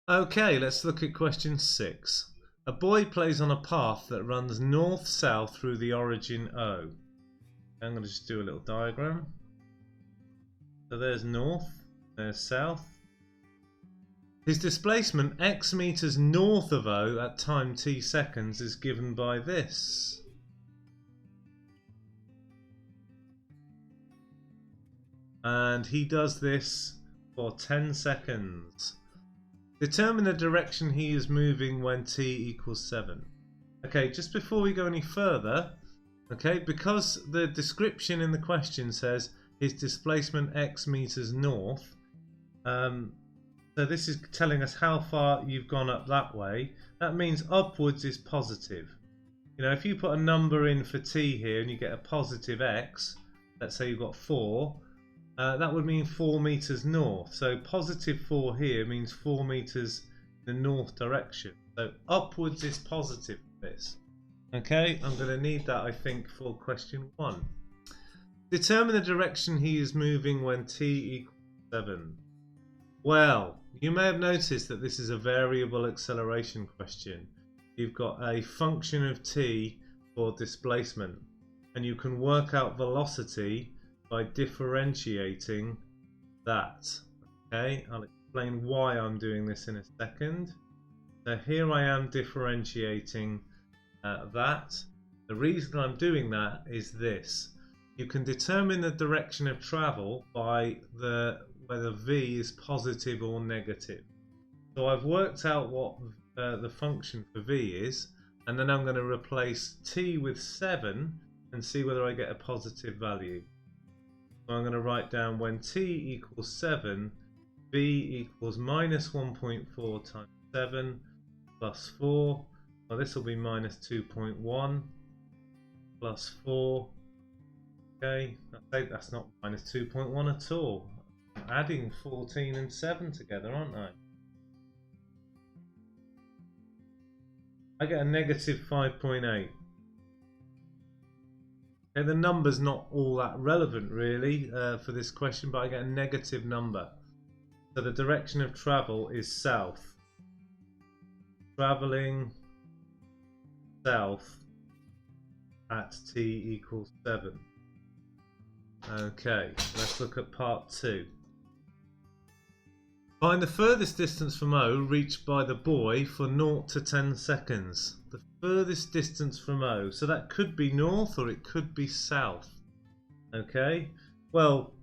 Okay, let's look at question 6. A boy plays on a path that runs north-south through the origin O. I'm going to just do a little diagram. So there's north, there's south. His displacement x meters north of O at time t seconds is given by this. And he does this for 10 seconds. Determine the direction he is moving when t equals 7. Okay, just before we go any further, okay, because the description in the question says his displacement x meters north, so this is telling us how far you've gone up that way. That means upwards is positive. You know, if you put a number in for t here and you get a positive x, let's say you've got 4, that would mean 4 meters north. So positive 4 here means 4 meters in the north direction. So upwards is positive for this. Okay, I'm going to need that, I think, for question 1. Determine the direction he is moving when t equals 7. Well, you may have noticed that this is a variable acceleration question. You've got a function of t for displacement, and you can work out velocity by differentiating that. Okay, I'll explain why I'm doing this in a second. So here I am differentiating that. The reason I'm doing that is this. You can determine the direction of travel by whether v is positive or negative. So I've worked out what the function for v is, and then I'm going to replace t with 7 and see whether I get a positive value. So I'm going to write down when t equals 7, v equals minus 1.4 times 7 plus 4. Well, this will be minus 2.1 plus 4. Okay, that's not minus 2.1 at all. I'm adding 14 and 7 together, aren't I? I get a negative 5.8. Okay, the number's not all that relevant really for this question, but I get a negative number. So the direction of travel is south. Travelling south at t equals 7. Okay, let's look at part 2. Find the furthest distance from O reached by the boy for 0 to 10 seconds. The furthest distance from O. So that could be north or it could be south. Okay, well,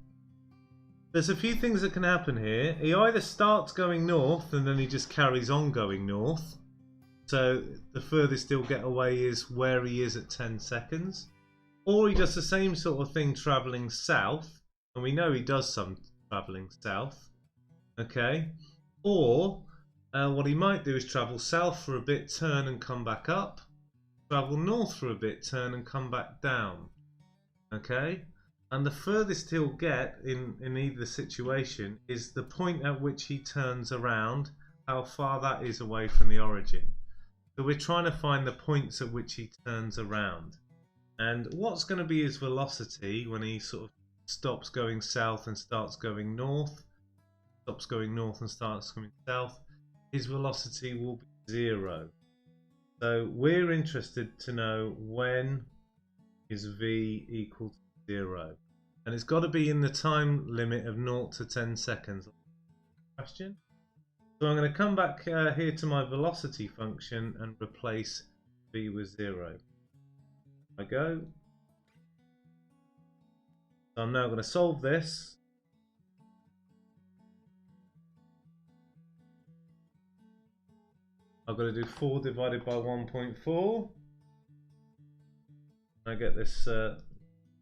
there's a few things that can happen here. He either starts going north and then he just carries on going north. So the furthest he'll get away is where he is at 10 seconds. Or he does the same sort of thing travelling south. And we know he does some travelling south. Okay, or what he might do is travel south for a bit, turn and come back up, travel north for a bit, turn and come back down. Okay, and the furthest he'll get in either situation is the point at which he turns around, how far that is away from the origin. So we're trying to find the points at which he turns around, and what's going to be his velocity when he sort of stops going south and starts going north. Stops going north and starts going south, his velocity will be 0. So we're interested to know when is v equal to 0. And it's got to be in the time limit of 0 to 10 seconds. Question? So I'm going to come back here to my velocity function and replace v with 0. I go. So I'm now going to solve this. I've got to do 4 divided by 1.4. I get this,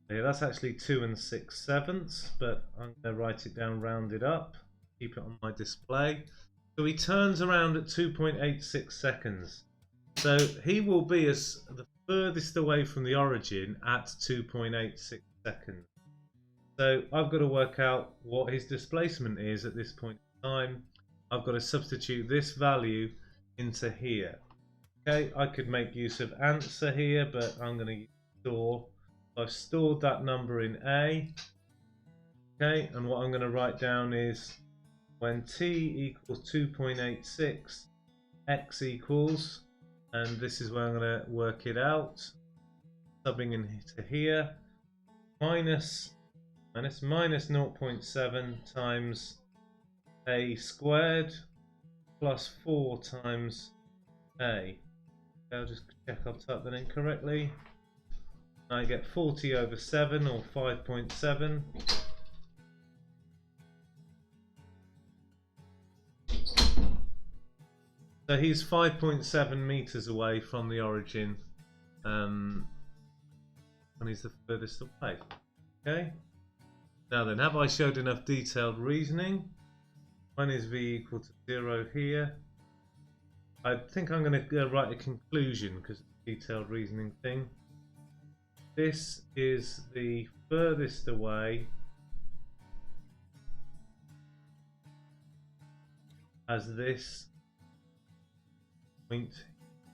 that's actually 2 6/7, but I'm going to write it down rounded up, keep it on my display. So he turns around at 2.86 seconds. So he will be the furthest away from the origin at 2.86 seconds. So I've got to work out what his displacement is at this point in time. I've got to substitute this value into here. Okay, I could make use of answer here, but I'm going to use store. I've stored that number in A. Okay, and what I'm going to write down is when t equals 2.86, x equals, and this is where I'm going to work it out, subbing into here, minus 0.7 times a squared plus 4 times a. I'll just check I've typed that in correctly. I get 40 over 7 or 5.7. So he's 5.7 meters away from the origin, and he's the furthest away. Okay. Now then, have I showed enough detailed reasoning? When is v equal to 0 here? I think I'm going to write a conclusion because it's a detailed reasoning thing. This is the furthest away as this point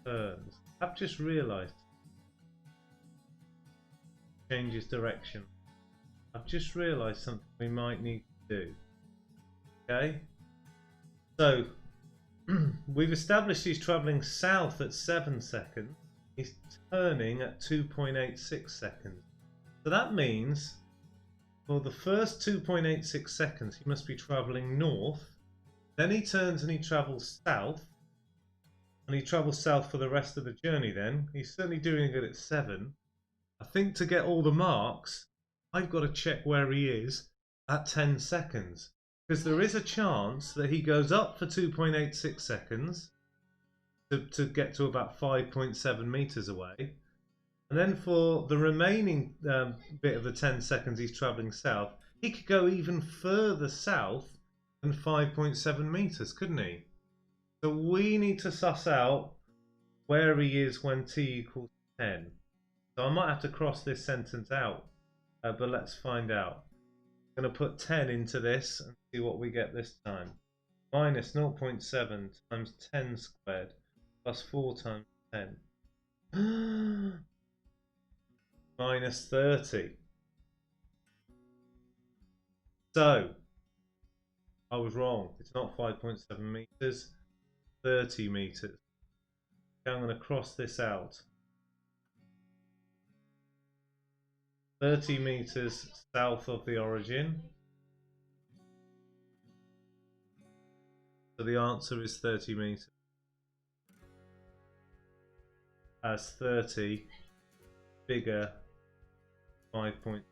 turns. I've just realised changes direction. I've just realised something we might need to do. Okay, so we've established he's travelling south at 7 seconds. He's turning at 2.86 seconds. So that means for the first 2.86 seconds he must be travelling north. Then he turns and he travels south. And he travels south for the rest of the journey then. He's certainly doing it at 7. I think to get all the marks, I've got to check where he is at 10 seconds. Because there is a chance that he goes up for 2.86 seconds to get to about 5.7 meters away. And then for the remaining bit of the 10 seconds he's travelling south, he could go even further south than 5.7 meters, couldn't he? So we need to suss out where he is when t equals 10. So I might have to cross this sentence out, but let's find out. I'm going to put 10 into this and see what we get this time. Minus 0.7 times 10 squared plus 4 times 10. Minus 30. So, I was wrong. It's not 5.7 meters. 30 meters. Okay, I'm going to cross this out. 30 meters south of the origin. So the answer is 30 meters. As 30 bigger 5.7.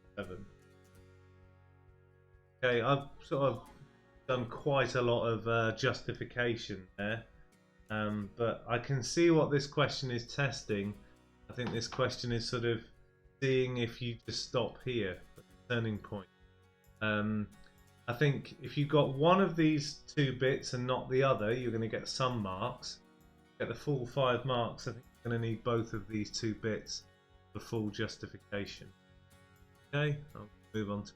Okay, I've sort of done quite a lot of justification there. But I can see what this question is testing. I think this question is sort of seeing if you just stop here at the turning point. I think if you got one of these two bits and not the other, you're going to get some marks. Get the full 5 marks. I think you're going to need both of these two bits for full justification. Okay, I'll move on to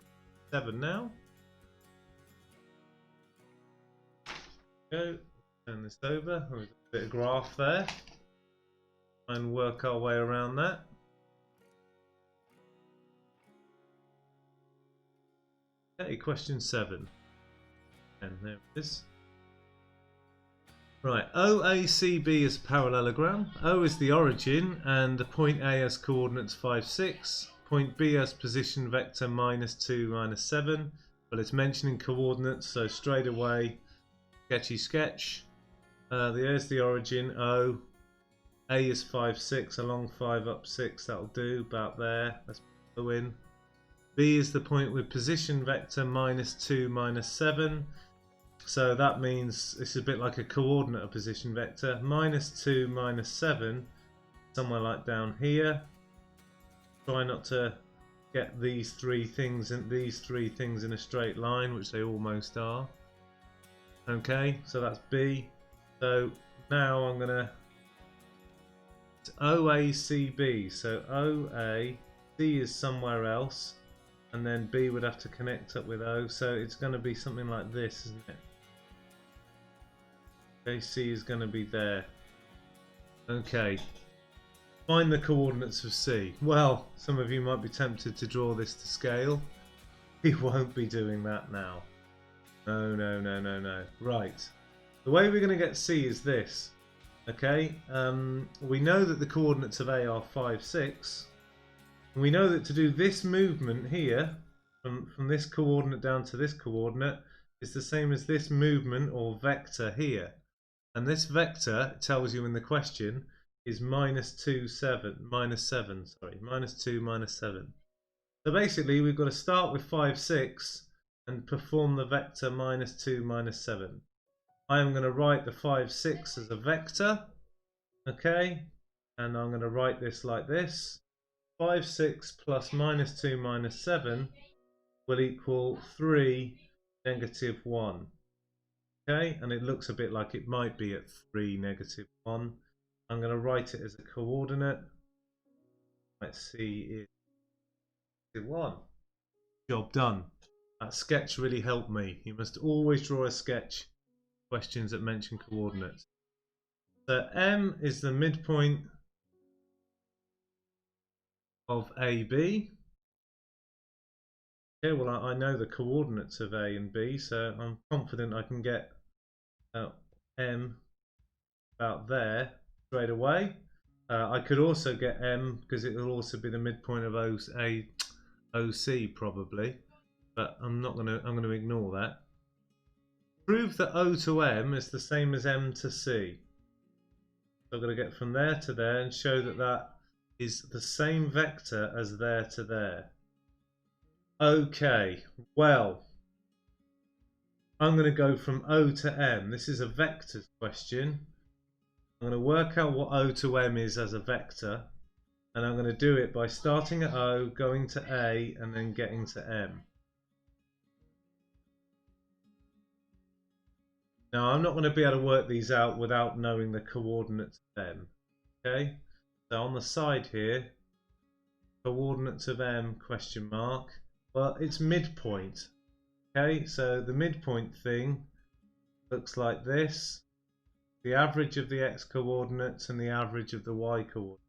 7 now. Go. Turn this over. There's a bit of graph there. And work our way around that. Okay, question 7. And there it is. Right, OACB is a parallelogram. O is the origin, and the point A has coordinates 5, 6. Point B has position vector -2, -7. But it's mentioning coordinates, so straight away, sketchy sketch. There's the origin, O. A is 5, 6, along 5, up 6, that'll do, about there. Let's put O in. B is the point with position vector -2, -7. So that means it's a bit like a coordinate of position vector. -2, -7, somewhere like down here. Try not to get these three things in a straight line, which they almost are. Okay, so that's B. So now I'm gonna OACB. So OA, C is somewhere else, and then B would have to connect up with O. So it's going to be something like this, isn't it? Okay, C is going to be there. Okay, find the coordinates of C. Well, some of you might be tempted to draw this to scale. We won't be doing that now. No. Right. The way we're going to get C is this. Okay. We know that the coordinates of A are 5, 6. And we know that to do this movement here, from this coordinate down to this coordinate, is the same as this movement or vector here. And this vector, it tells you in the question, is minus 2, 7, minus 7, sorry, minus 2, minus 7. So basically we've got to start with 5, 6 and perform the vector minus 2, minus 7. I am going to write the 5, 6 as a vector, okay, and I'm going to write this like this. 5, 6 plus minus 2 minus 7 will equal 3, negative 1. Okay, and it looks a bit like it might be at 3, negative 1. I'm going to write it as a coordinate. Let's see, it's 1. Job done. That sketch really helped me. You must always draw a sketch. Questions that mention coordinates. So M is the midpoint of AB. Okay, well I know the coordinates of A and B, so I'm confident I can get M about there straight away. I could also get M because it will also be the midpoint of OC probably, but I'm going to ignore that. Prove that O to M is the same as M to C. So I'm going to get from there to there and show that that is the same vector as there to there. Okay, well, I'm going to go from O to M. This is a vectors question. I'm going to work out what O to M is as a vector, and I'm going to do it by starting at O, going to A, and then getting to M. Now, I'm not going to be able to work these out without knowing the coordinates of M. Okay, so on the side here, coordinates of M, question mark. Well, it's midpoint. Okay, so the midpoint thing looks like this. The average of the x coordinates and the average of the y coordinates.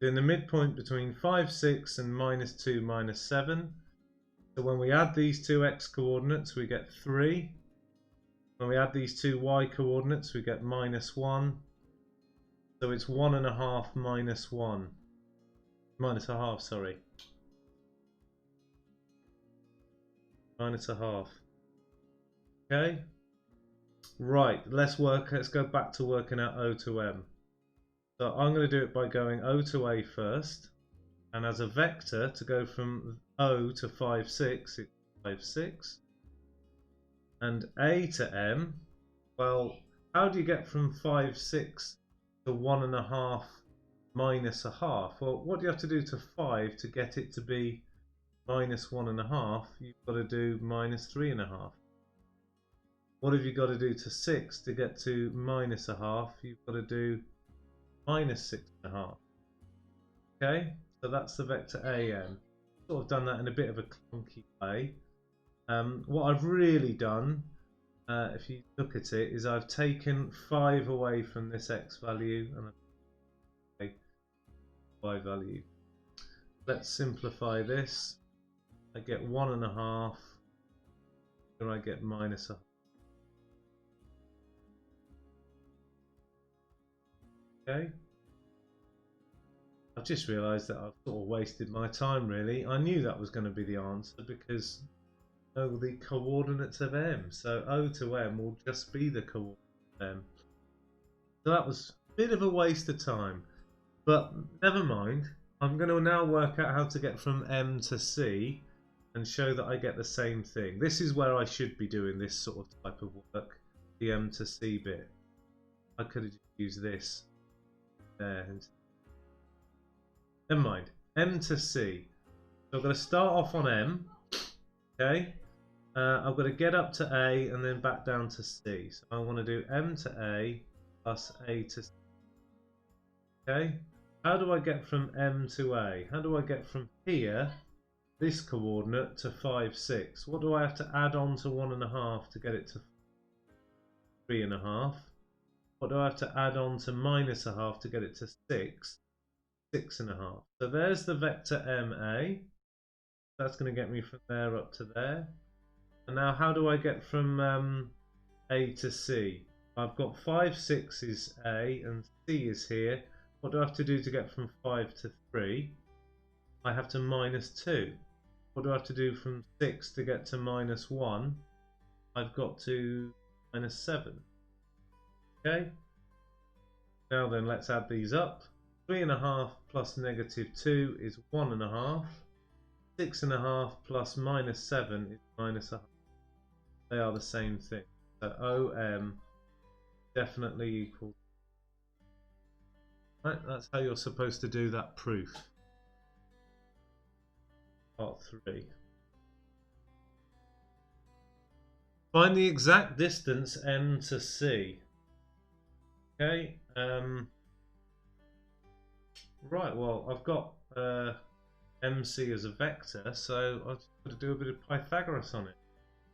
Doing the midpoint between 5, 6 and minus 2, minus 7. So when we add these two x coordinates, we get 3. When we add these two y coordinates, we get minus 1. So it's 1.5 minus 1. Minus a half, sorry. Minus a half. Okay. Right, let's go back to working out O to M. So I'm going to do it by going O to A first. And as a vector, to go from O to 5, 6, it's 5, 6. And A to M, well, how do you get from 5, 6 to 1.5 minus a half? Well, what do you have to do to 5 to get it to be minus 1.5? You've got to do minus 3.5. What have you got to do to 6 to get to minus a half? You've got to do minus 6.5. Okay, so that's the vector AM. Sort of done that in a bit of a clunky way. What I've really done, if you look at it, is I've taken 5 away from this x value and I've taken y value. Let's simplify this. I get 1.5, and I get minus a half. Okay. I've just realised that I've sort of wasted my time really. I knew that was going to be the answer because I know the coordinates of M. So O to M will just be the coordinates of M. So that was a bit of a waste of time. But never mind. I'm going to now work out how to get from M to C and show that I get the same thing. This is where I should be doing this sort of type of work, the M to C bit. I could have just used this there. Never mind. M to C. So I'm going to start off on M. Okay. I've got to get up to A and then back down to C. So I want to do M to A plus A to C. Okay. How do I get from M to A? How do I get from here, this coordinate, to 5, 6? What do I have to add on to 1.5 to get it to 3.5? What do I have to add on to minus a half to get it to 6? 6.5. So there's the vector MA. That's going to get me from there up to there. And now how do I get from A to C? I've got 5, 6 is A and C is here. What do I have to do to get from 5 to 3? I have to minus 2. What do I have to do from 6 to get to minus 1? I've got to minus 7. Okay? Now then, let's add these up. 3.5 plus negative 2 is 1.5. 6.5 plus minus 7 is minus 1/2. They are the same thing. So OM definitely equals. Right, that's how you're supposed to do that proof. Part 3. Find the exact distance M to C. Okay. Right, well, I've got MC as a vector, so I've just got to do a bit of Pythagoras on it.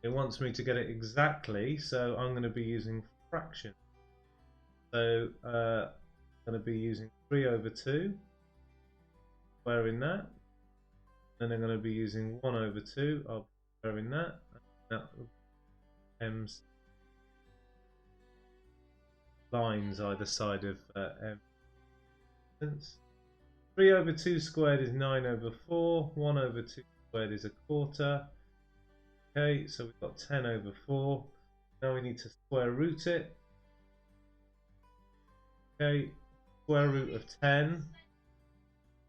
It wants me to get it exactly, so I'm going to be using fraction. So I'm going to be using 3 over 2, squaring that. Then I'm going to be using 1 over 2, I'll be squaring that. That M's lines either side of M. 3 over 2 squared is 9 over 4. 1 over 2 squared is 1/4. Okay, so we've got 10 over 4. Now we need to square root it. Okay, square root of 10.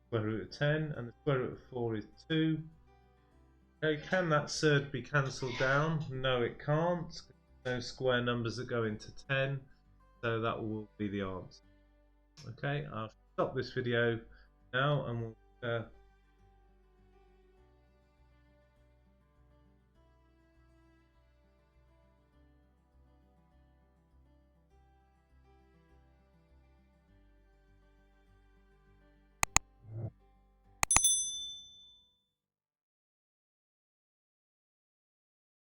Square root of 10, and the square root of 4 is 2. Okay, can that surd be cancelled down? No, it can't. No square numbers that go into 10, so that will be the answer. Okay, I'll stop this video now and we'll